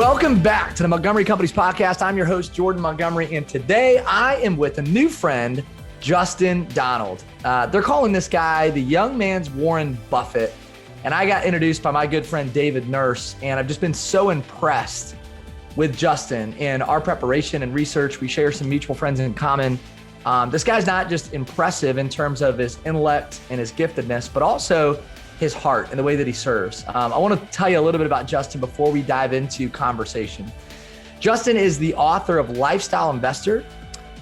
Welcome back to the Montgomery Companies podcast. I'm your host, Jordan Montgomery, and today I am with a new friend, Justin Donald. They're calling this guy the young man's Warren Buffett, and I got introduced by my good friend, David Nurse, and I've just been so impressed with Justin in our preparation and research. We share some mutual friends in common. This guy's not just impressive in terms of his intellect and his giftedness, but also his heart and the way that he serves. I want to tell you a little bit about Justin before we dive into conversation. Justin is the author of Lifestyle Investor,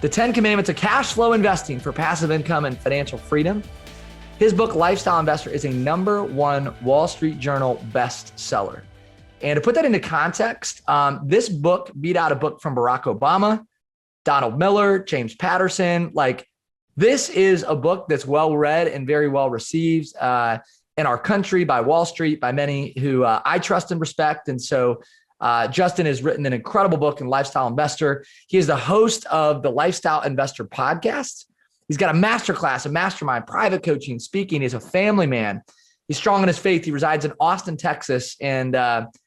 The 10 Commandments of Cash Flow Investing for Passive Income and Financial Freedom. His book, Lifestyle Investor, is a #1 Wall Street Journal bestseller. And to put that into context, this book beat out a book from Barack Obama, Donald Miller, James Patterson. This is a book that's well read and very well received in our country by Wall Street, by many who I trust and respect. And so Justin has written an incredible book in Lifestyle Investor. He is the host of the Lifestyle Investor podcast. He's got a masterclass, a mastermind, private coaching, speaking. He's a family man. He's strong in his faith. He resides in Austin, Texas. And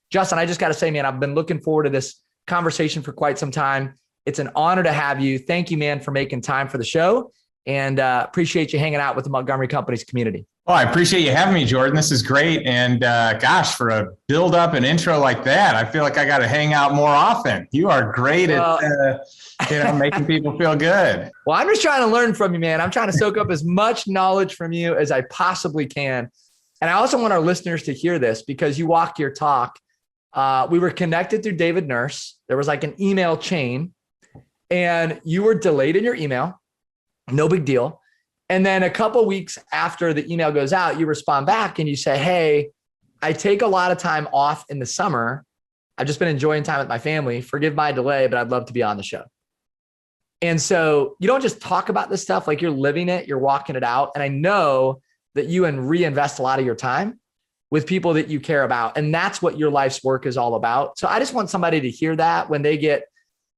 Justin, I just got to say, man, I've been looking forward to this conversation for quite some time. It's an honor to have you. Thank you, man, for making time for the show, and appreciate you hanging out with the Montgomery Companies community. Oh, I appreciate you having me, Jordan. This is great. And gosh, for a build up and intro like that, I feel like I got to hang out more often. You are great at making people feel good. Well, I'm just trying to learn from you, man. I'm trying to soak up as much knowledge from you as I possibly can. And I also want our listeners to hear this because you walk your talk. We were connected through David Nurse. There was like an email chain, and you were delayed in your email. No big deal. And then a couple of weeks after the email goes out, you respond back and you say, hey, I take a lot of time off in the summer. I've just been enjoying time with my family. Forgive my delay, but I'd love to be on the show. And so you don't just talk about this stuff, like you're living it, you're walking it out. And I know that you reinvest a lot of your time with people that you care about. And that's what your life's work is all about. So I just want somebody to hear that when they get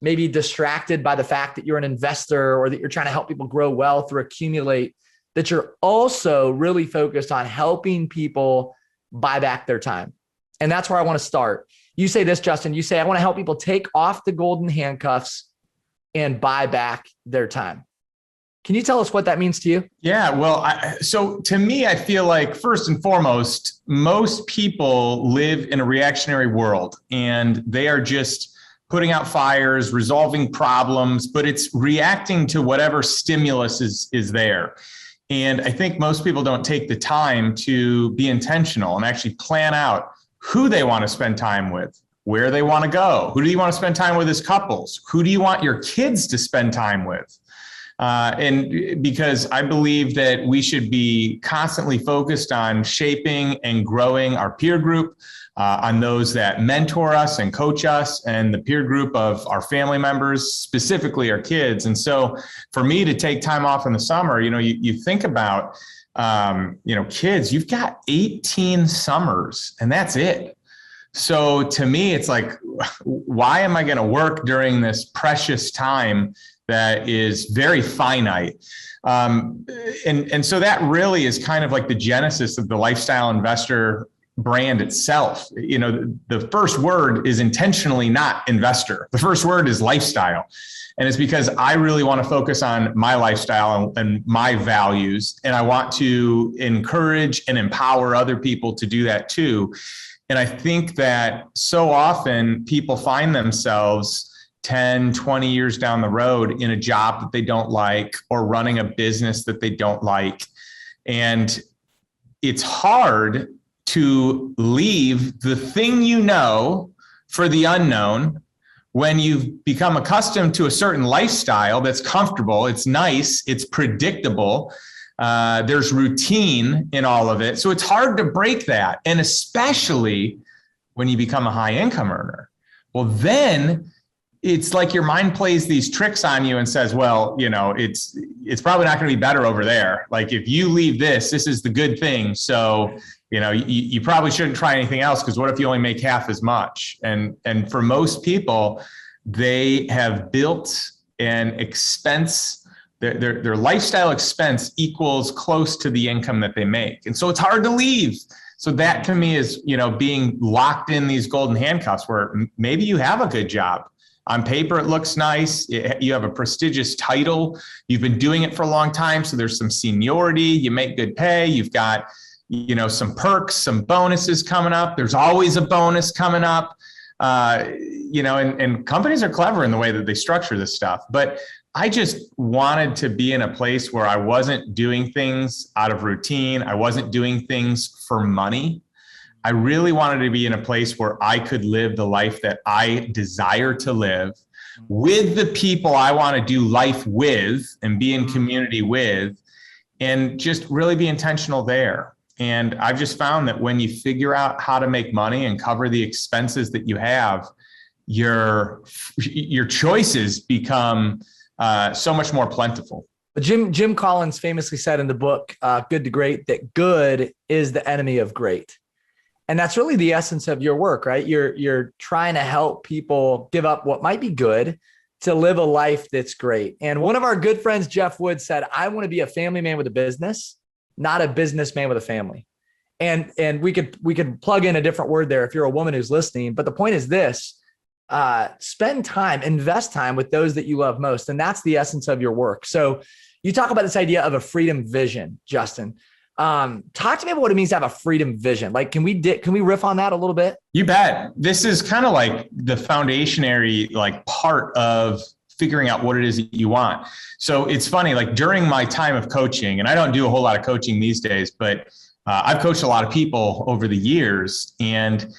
maybe distracted by the fact that you're an investor or that you're trying to help people grow wealth or accumulate, that you're also really focused on helping people buy back their time. And that's where I want to start. You say this, Justin, you say, I want to help people take off the golden handcuffs and buy back their time. Can you tell us what that means to you? Yeah, well, so to me, I feel like first and foremost, most people live in a reactionary world and they are just putting out fires, resolving problems, but it's reacting to whatever stimulus is there. And I think most people don't take the time to be intentional and actually plan out who they want to spend time with, where they want to go. Who do you want to spend time with as couples? Who do you want your kids to spend time with? And because I believe that we should be constantly focused on shaping and growing our peer group, on those that mentor us and coach us, and the peer group of our family members, specifically our kids. And so for me to take time off in the summer, you think about, kids, you've got 18 summers and that's it. So to me, it's like, why am I going to work during this precious time that is very finite? And so that really is kind of like the genesis of the Lifestyle Investor brand itself. The first word is intentionally not investor. The first word is lifestyle. And it's because I really want to focus on my lifestyle and my values. And I want to encourage and empower other people to do that too. And I think that so often people find themselves 10, 20 years down the road in a job that they don't like or running a business that they don't like. And it's hard to leave the thing for the unknown when you've become accustomed to a certain lifestyle that's comfortable, it's nice, it's predictable, there's routine in all of it. So it's hard to break that. And especially when you become a high income earner. Well, then it's like your mind plays these tricks on you and says, well, it's probably not going to be better over there. Like if you leave this is the good thing. So you probably shouldn't try anything else, because what if you only make half as much? And for most people, they have built an expense their lifestyle expense equals close to the income that they make. And so it's hard to leave. So that to me is, being locked in these golden handcuffs where maybe you have a good job. On paper, it looks nice. You have a prestigious title. You've been doing it for a long time. So there's some seniority. You make good pay. You've got, some perks, some bonuses coming up. There's always a bonus coming up. And companies are clever in the way that they structure this stuff. But I just wanted to be in a place where I wasn't doing things out of routine. I wasn't doing things for money. I really wanted to be in a place where I could live the life that I desire to live with the people I want to do life with and be in community with, and just really be intentional there. And I've just found that when you figure out how to make money and cover the expenses that you have, your choices become so much more plentiful. Jim Collins famously said in the book, Good to Great, that good is the enemy of great. And that's really the essence of your work, right? You're trying to help people give up what might be good to live a life that's great. And one of our good friends, Jeff Wood, said, I want to be a family man with a business, not a businessman with a family. And we could plug in a different word there if you're a woman who's listening. But the point is this, spend time, invest time with those that you love most. And that's the essence of your work. So you talk about this idea of a freedom vision, Justin. Talk to me about what it means to have a freedom vision. Like, can we riff on that a little bit? You bet. This is kind of like the foundationary part of figuring out what it is that you want. So it's funny, like during my time of coaching, and I don't do a whole lot of coaching these days, but I've coached a lot of people over the years. And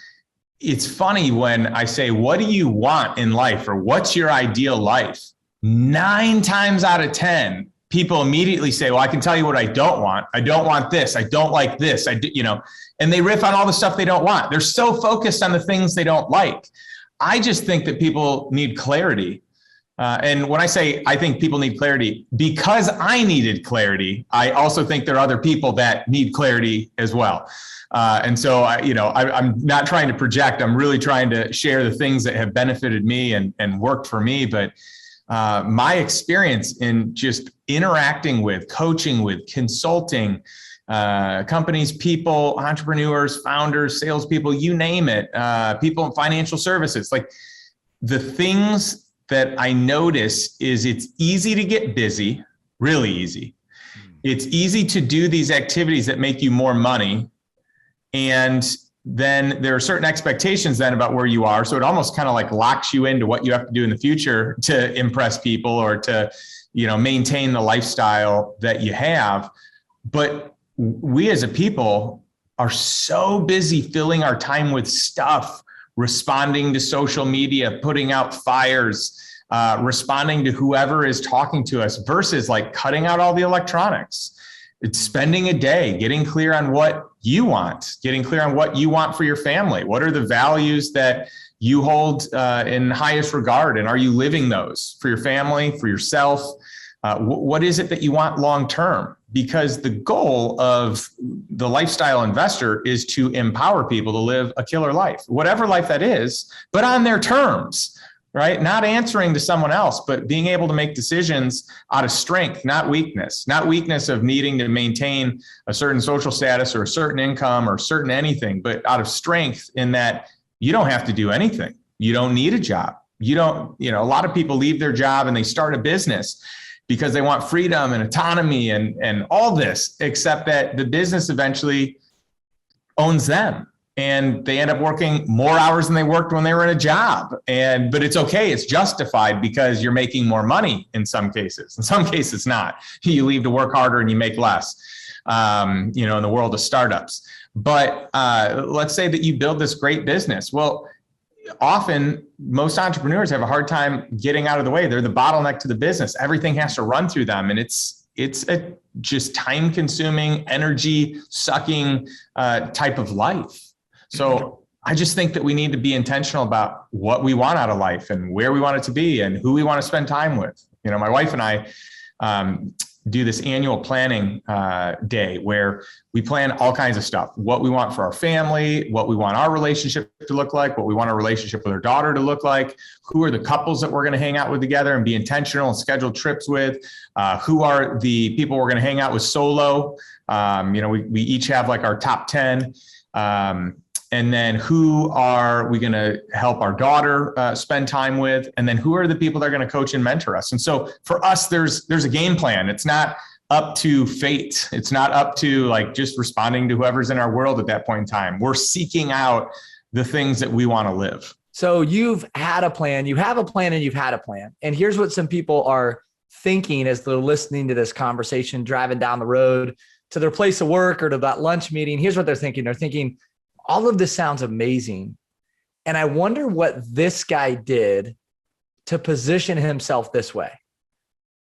it's funny when I say, what do you want in life? Or what's your ideal life? 9 times out of 10, people immediately say, well, I can tell you what I don't want. I don't want this. I don't like this. And they riff on all the stuff they don't want. They're so focused on the things they don't like. I just think that people need clarity. And when I say I think people need clarity, because I needed clarity, I also think there are other people that need clarity as well. And so, I'm not trying to project. I'm really trying to share the things that have benefited me and worked for me. But my experience in just interacting with, coaching with, consulting companies, people, entrepreneurs, founders, salespeople, you name it, people in financial services, like the things that I notice is it's easy to get busy, really easy. It's easy to do these activities that make you more money. And then there are certain expectations then about where you are. So it almost kind of like locks you into what you have to do in the future to impress people or to, maintain the lifestyle that you have. But we as a people are so busy filling our time with stuff, responding to social media, putting out fires, responding to whoever is talking to us versus like cutting out all the electronics. It's spending a day getting clear on what you want, getting clear on what you want for your family. What are the values that you hold in highest regard? And are you living those for your family, for yourself? What is it that you want long-term? Because the goal of the lifestyle investor is to empower people to live a killer life, whatever life that is, but on their terms, right? Not answering to someone else, but being able to make decisions out of strength, not weakness of needing to maintain a certain social status or a certain income or certain anything, but out of strength in that you don't have to do anything. You don't need a job. A lot of people leave their job and they start a business because they want freedom and autonomy and all this, except that the business eventually owns them. And they end up working more hours than they worked when they were in a job. But it's okay. It's justified because you're making more money in some cases. In some cases, not. You leave to work harder and you make less, in the world of startups. But let's say that you build this great business. Well, often most entrepreneurs have a hard time getting out of the way. They're the bottleneck to the business. Everything has to run through them. And it's a just time consuming, energy sucking type of life. So I just think that we need to be intentional about what we want out of life and where we want it to be and who we want to spend time with. My wife and I, do this annual planning day where we plan all kinds of stuff, what we want for our family, what we want our relationship to look like, what we want our relationship with our daughter to look like, who are the couples that we're going to hang out with together and be intentional and schedule trips with, who are the people we're going to hang out with solo. We each have like our top 10. And then who are we going to help our daughter spend time with? And then who are the people that are going to coach and mentor us? And so for us, there's a game plan. It's not up to fate. It's not up to like just responding to whoever's in our world at that point in time. We're seeking out the things that we want to live. So you've had a plan, you have a plan, and you've had a plan. And here's what some people are thinking as they're listening to this conversation, driving down the road to their place of work or to that lunch meeting. Here's what they're thinking. They're thinking, all of this sounds amazing. And I wonder what this guy did to position himself this way.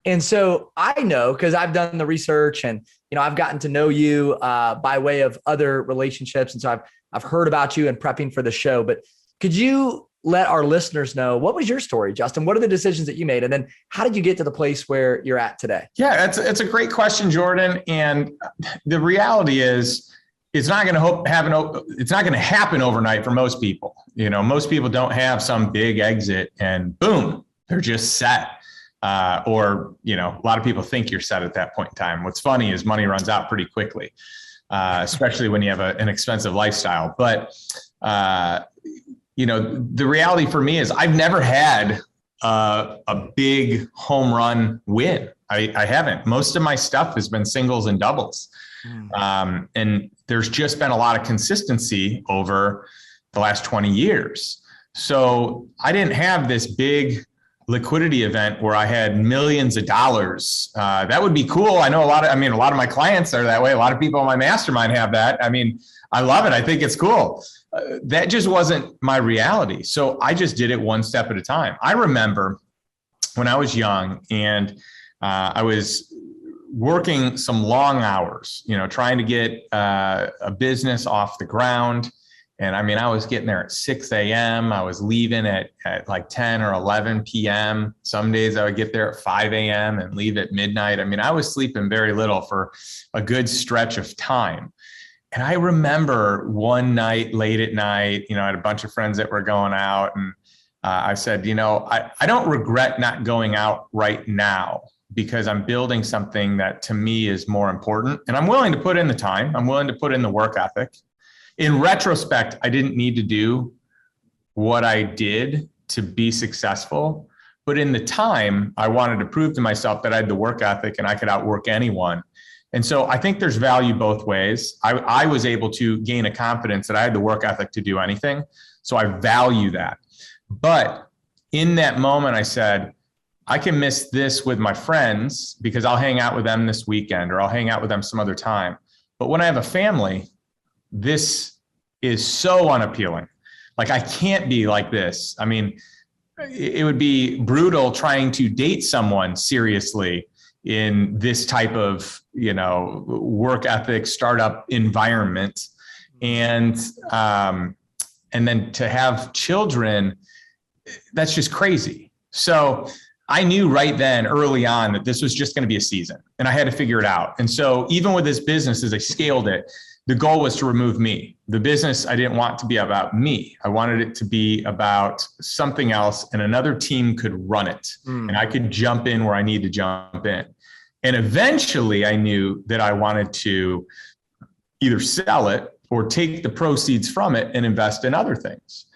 And so I know, because I've done the research and, I've gotten to know you by way of other relationships. And so I've heard about you and prepping for the show, but could you let our listeners know, what was your story, Justin? What are the decisions that you made? And then how did you get to the place where you're at today? Yeah, it's a great question, Jordan. And the reality is, it's not going to happen overnight for most people. Most people don't have some big exit and boom, they're just set. Or a lot of people think you're set at that point in time. What's funny is money runs out pretty quickly, especially when you have an expensive lifestyle. But, the reality for me is I've never had a big home run win. I haven't. Most of my stuff has been singles and doubles. And there's just been a lot of consistency over the last 20 years. So I didn't have this big liquidity event where I had millions of dollars. That would be cool. I know a lot of my clients are that way. A lot of people in my mastermind have that. I love it. I think it's cool. That just wasn't my reality. So I just did it one step at a time. I remember when I was young and I was working some long hours, trying to get a business off the ground. And I was getting there at 6 a.m. I was leaving at like 10 or 11 p.m. Some days I would get there at 5 a.m. and leave at midnight. I was sleeping very little for a good stretch of time. And I remember one night late at night, I had a bunch of friends that were going out and I said, I don't regret not going out right now, because I'm building something that to me is more important. And I'm willing to put in the time. I'm willing to put in the work ethic. In retrospect, I didn't need to do what I did to be successful. But in the time, I wanted to prove to myself that I had the work ethic and I could outwork anyone. And so I think there's value both ways. I was able to gain a confidence that I had the work ethic to do anything. So I value that. But in that moment, I said, I can miss this with my friends because I'll hang out with them this weekend or I'll hang out with them some other time. But when I have a family, this is so unappealing. Like I can't be like this. It would be brutal trying to date someone seriously in this type of, work ethic startup environment. And then to have children, that's just crazy. So I knew right then early on that this was just going to be a season and I had to figure it out. And so even with this business, as I scaled it, the goal was to remove me. The business, I didn't want to be about me. I wanted it to be about something else and another team could run it and I could jump in where I need to jump in. And eventually I knew that I wanted to either sell it or take the proceeds from it and invest in other things,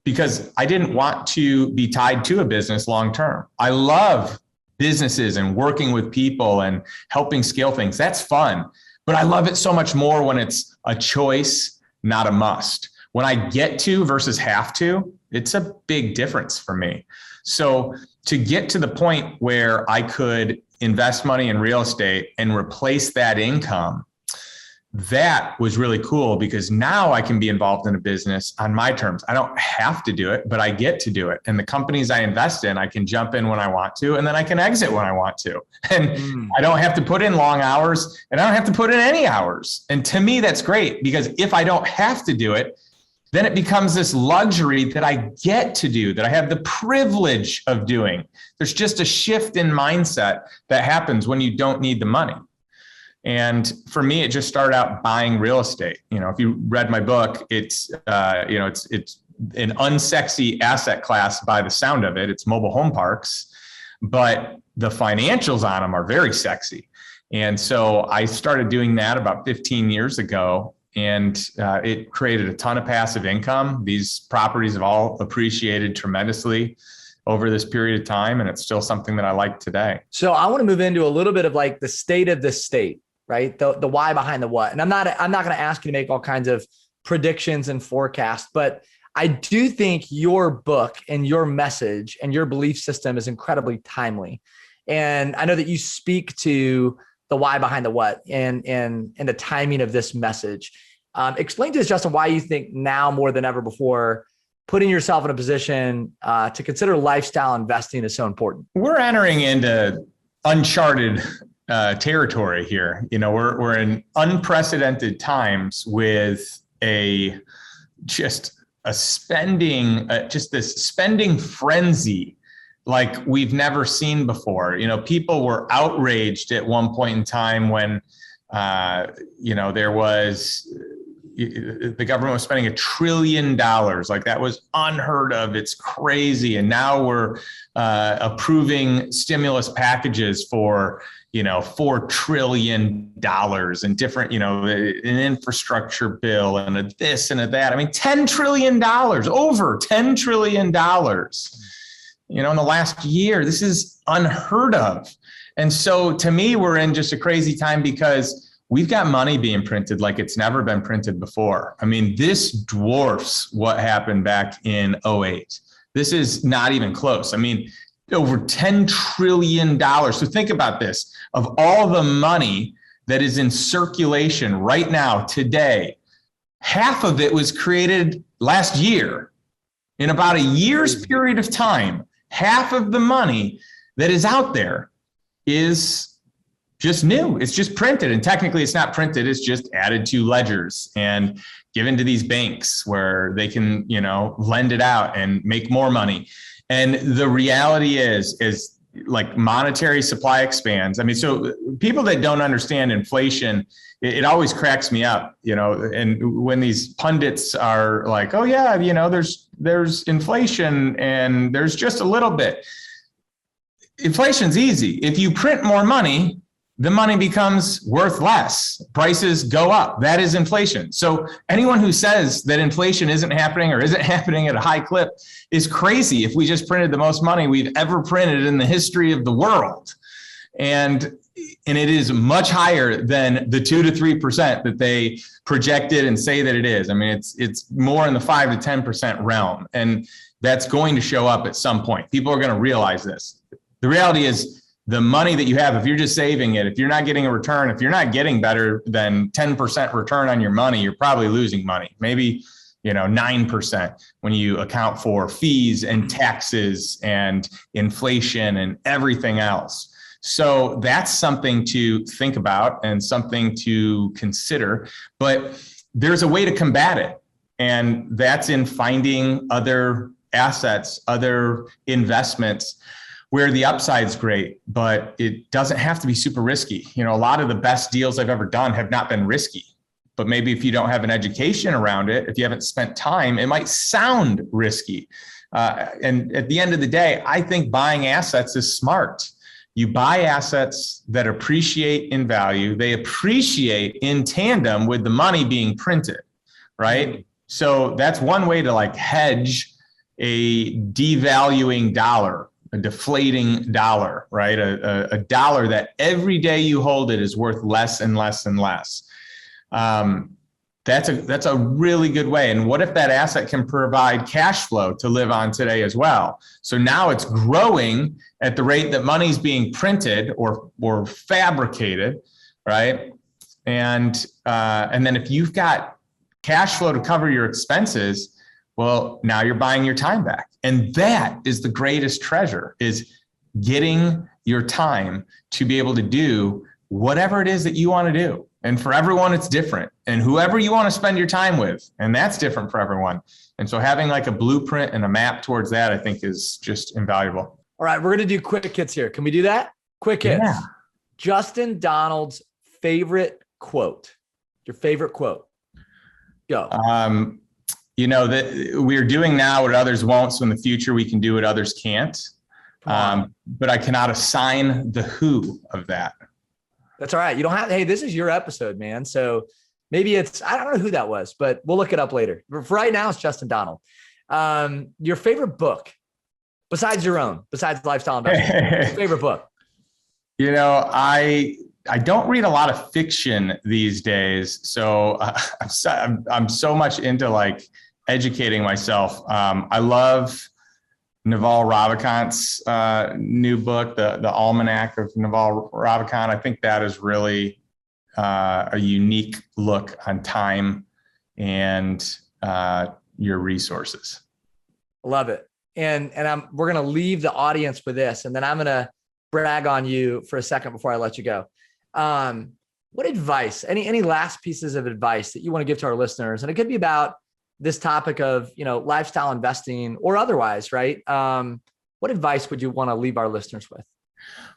because I didn't want to be tied to a business long-term. I love businesses and working with people and helping scale things. That's fun, but I love it so much more when it's a choice, not a must. When I get to versus have to, it's a big difference for me. So to get to the point where I could invest money in real estate and replace that income, that was really cool, because now I can be involved in a business on my terms. I don't have to do it, but I get to do it. And the companies I invest in, I can jump in when I want to, and then I can exit when I want to. And I don't have to put in long hours and I don't have to put in any hours. And to me, that's great, because if I don't have to do it, then it becomes this luxury that I get to do, that I have the privilege of doing. There's just a shift in mindset that happens when you don't need the money. And for me, it just started out buying real estate. If you read my book, it's an unsexy asset class by the sound of it. It's mobile home parks, but the financials on them are very sexy. And so I started doing that about 15 years ago, and it created a ton of passive income. These properties have all appreciated tremendously over this period of time, and it's still something that I like today. So I want to move into a little bit of like the state of the state, right? The why behind the what. And I'm not going to ask you to make all kinds of predictions and forecasts, but I do think your book and your message and your belief system is incredibly timely. And I know that you speak to the why behind the what and the timing of this message. Explain to us, Justin, why you think now more than ever before, putting yourself in a position to consider lifestyle investing is so important. We're entering into uncharted territory here. We're in unprecedented times with this spending frenzy like we've never seen before. People were outraged at one point in time when, there was, the government was spending $1 trillion. Like that was unheard of. It's crazy. And now we're approving stimulus packages for, $4 trillion and different, an infrastructure bill and a this and a that. I mean, $10 trillion, over $10 trillion. In the last year, this is unheard of. And so to me, we're in just a crazy time because we've got money being printed like it's never been printed before. I mean, this dwarfs what happened back in 2008. This is not even close. I mean, over $10 trillion. So think about this. Of all the money that is in circulation right now, today, half of it was created last year. In about a year's period of time, half of the money that is out there is just new. It's just printed. And technically it's not printed. It's just added to ledgers and given to these banks where they can, lend it out and make more money. And the reality is like monetary supply expands. I mean, so people that don't understand inflation, it always cracks me up, and when these pundits are like, oh yeah, there's inflation and there's just a little bit. Inflation's easy. If you print more money, the money becomes worth less. Prices go up. That is inflation. So anyone who says that inflation isn't happening or isn't happening at a high clip is crazy. If we just printed the most money we've ever printed in the history of the world, and it is much higher than the 2 to 3% that they projected and say that it is. I mean, it's more in the 5 to 10% realm, and that's going to show up at some point. People are going to realize this. The reality is, the money that you have, if you're just saving it, if you're not getting a return, if you're not getting better than 10% return on your money, you're probably losing money. Maybe, 9% when you account for fees and taxes and inflation and everything else. So that's something to think about and something to consider, but there's a way to combat it. And that's in finding other assets, other investments where the upside's great, but it doesn't have to be super risky. A lot of the best deals I've ever done have not been risky, but maybe if you don't have an education around it, if you haven't spent time, it might sound risky. And at the end of the day, I think buying assets is smart. You buy assets that appreciate in value. They appreciate in tandem with the money being printed, right? So that's one way to hedge a devaluing dollar, a deflating dollar, right? A dollar that every day you hold it is worth less and less and less. That's a really good way. And what if that asset can provide cash flow to live on today as well? So now it's growing at the rate that money's being printed or fabricated, right? And then if you've got cash flow to cover your expenses, well, now you're buying your time back. And that is the greatest treasure, is getting your time to be able to do whatever it is that you want to do. And for everyone, it's different. And whoever you want to spend your time with, and that's different for everyone. And so having like a blueprint and a map towards that, I think is just invaluable. All right, we're going to do quick hits here. Can we do that? Quick hits. Yeah. Justin Donald's favorite quote. Your favorite quote. Go. That we're doing now what others won't. So in the future, we can do what others can't. But I cannot assign the who of that. That's all right. You don't have, hey, this is your episode, man. So maybe it's, I don't know who that was, but we'll look it up later. But for right now, it's Justin Donald. Your favorite book, besides your own, besides Lifestyle Investing, favorite book? I don't read a lot of fiction these days. So I'm so much into like educating myself. I love Naval Ravikant's new book, the Almanac of Naval Ravikant. I think that is really a unique look on time and your resources. Love it. And we're going to leave the audience with this, and then I'm going to brag on you for a second before I let you go. What advice, any last pieces of advice that you want to give to our listeners? And it could be about this topic of, lifestyle investing or otherwise, right? What advice would you want to leave our listeners with?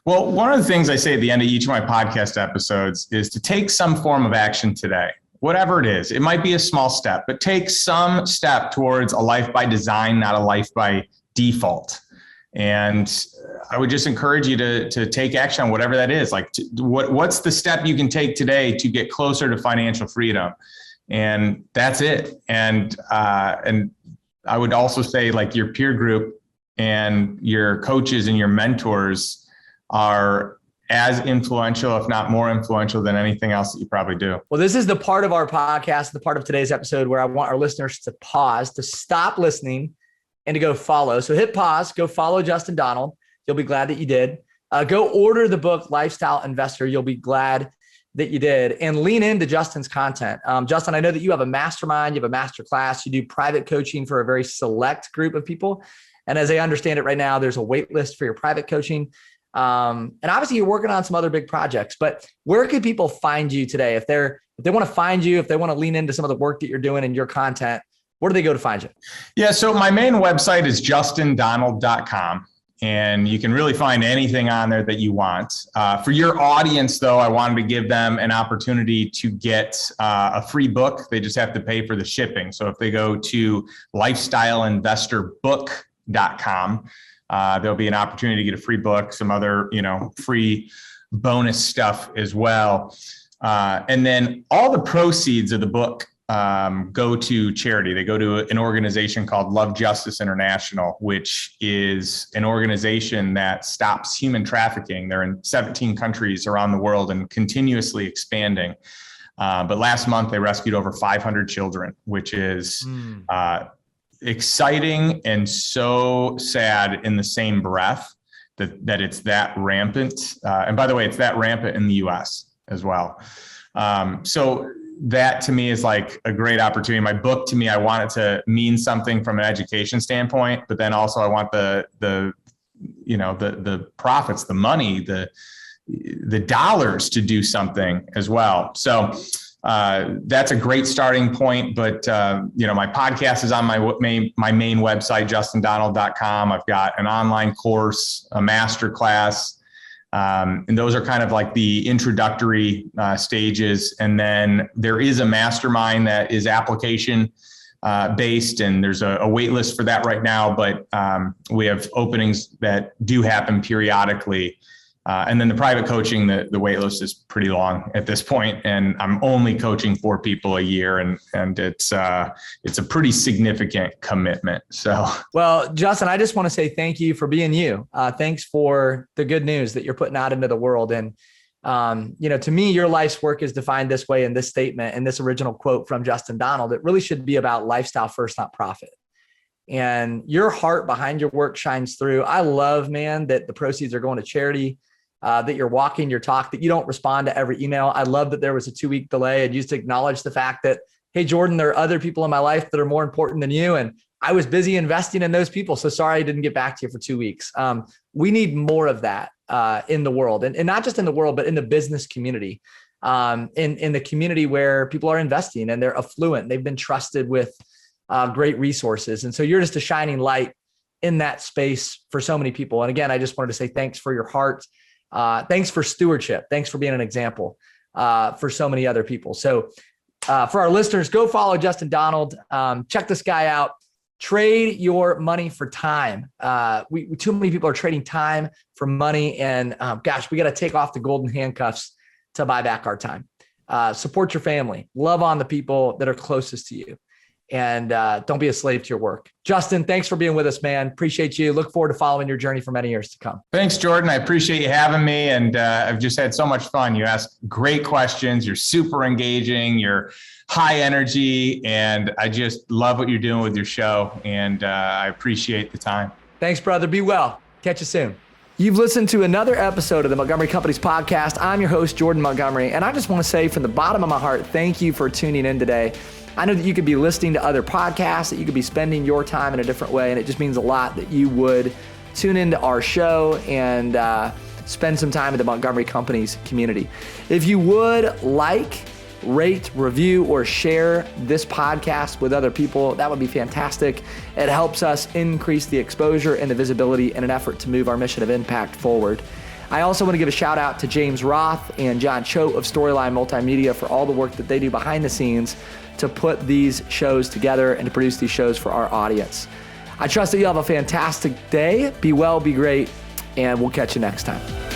Well, one of the things I say at the end of each of my podcast episodes is to take some form of action today, whatever it is. It might be a small step, but take some step towards a life by design, not a life by default. And I would just encourage you to take action on whatever that is. Like what's the step you can take today to get closer to financial freedom? And that's it. And I would also say, like, your peer group and your coaches and your mentors are as influential, if not more influential, than anything else that you probably do. Well, this is the part of our podcast, the part of today's episode where I want our listeners to pause, to stop listening and to go follow. So hit pause, go follow Justin Donald. You'll be glad that you did. Go order the book, Lifestyle Investor. You'll be glad that you did, and lean into Justin's content. Justin, I know that you have a mastermind, you have a master class, you do private coaching for a very select group of people. And as I understand it right now, there's a wait list for your private coaching. And obviously you're working on some other big projects, but where can people find you today? If they want to find you, if they want to lean into some of the work that you're doing and your content, where do they go to find you? Yeah. So my main website is justindonald.com. And you can really find anything on there that you want. For your audience, though, I wanted to give them an opportunity to get a free book. They just have to pay for the shipping. So if they go to lifestyleinvestorbook.com, there'll be an opportunity to get a free book, some other, free bonus stuff as well. And then all the proceeds of the book go to charity. They go to an organization called Love Justice International, which is an organization that stops human trafficking. They're in 17 countries around the world and continuously expanding. But last month they rescued over 500 children, which is exciting and so sad in the same breath that it's that rampant. And by the way, it's that rampant in the US as well. So that to me is like a great opportunity. My book, to me, I want it to mean something from an education standpoint, but then also I want the profits, the money, the dollars to do something as well. So that's a great starting point. But my podcast is on my main website, justindonald.com. I've got an online course, a master class. And those are kind of like the introductory stages. And then there is a mastermind that is application based, and there's a wait list for that right now. But we have openings that do happen periodically. And then the private coaching, the wait list is pretty long at this point, and I'm only coaching 4 people a year, and it's a pretty significant commitment. So, well, Justin, I just want to say thank you for being you. Thanks for the good news that you're putting out into the world. And to me, your life's work is defined this way in this statement and this original quote from Justin Donald. It really should be about lifestyle first, not profit. And your heart behind your work shines through. I love, man, that the proceeds are going to charity. That you're walking your talk, that you don't respond to every email. I love that there was a 2-week delay and you just acknowledge the fact that, hey, Jordan, there are other people in my life that are more important than you. And I was busy investing in those people. So sorry I didn't get back to you for 2 weeks. We need more of that in the world, and not just in the world, but in the business community. in the community where people are investing and they're affluent. They've been trusted with great resources. And so you're just a shining light in that space for so many people. And again, I just wanted to say thanks for your heart. Thanks for stewardship. Thanks for being an example for so many other people. So for our listeners, go follow Justin Donald. Check this guy out. Trade your money for time. Too many people are trading time for money. And gosh, we got to take off the golden handcuffs to buy back our time. Support your family. Love on the people that are closest to you. And don't be a slave to your work. Justin, thanks for being with us, man. Appreciate you. Look forward to following your journey for many years to come. Thanks, Jordan. I appreciate you having me. And I've just had so much fun. You ask great questions. You're super engaging. You're high energy. And I just love what you're doing with your show. And I appreciate the time. Thanks, brother. Be well. Catch you soon. You've listened to another episode of the Montgomery Companies podcast. I'm your host, Jordan Montgomery. And I just want to say from the bottom of my heart, thank you for tuning in today. I know that you could be listening to other podcasts, that you could be spending your time in a different way, and it just means a lot that you would tune into our show and spend some time in the Montgomery Companies community. If you would like, rate, review, or share this podcast with other people, that would be fantastic. It helps us increase the exposure and the visibility in an effort to move our mission of impact forward. I also want to give a shout out to James Roth and John Choate of Storyline Multimedia for all the work that they do behind the scenes to put these shows together and to produce these shows for our audience. I trust that you'll have a fantastic day. Be well, be great, and we'll catch you next time.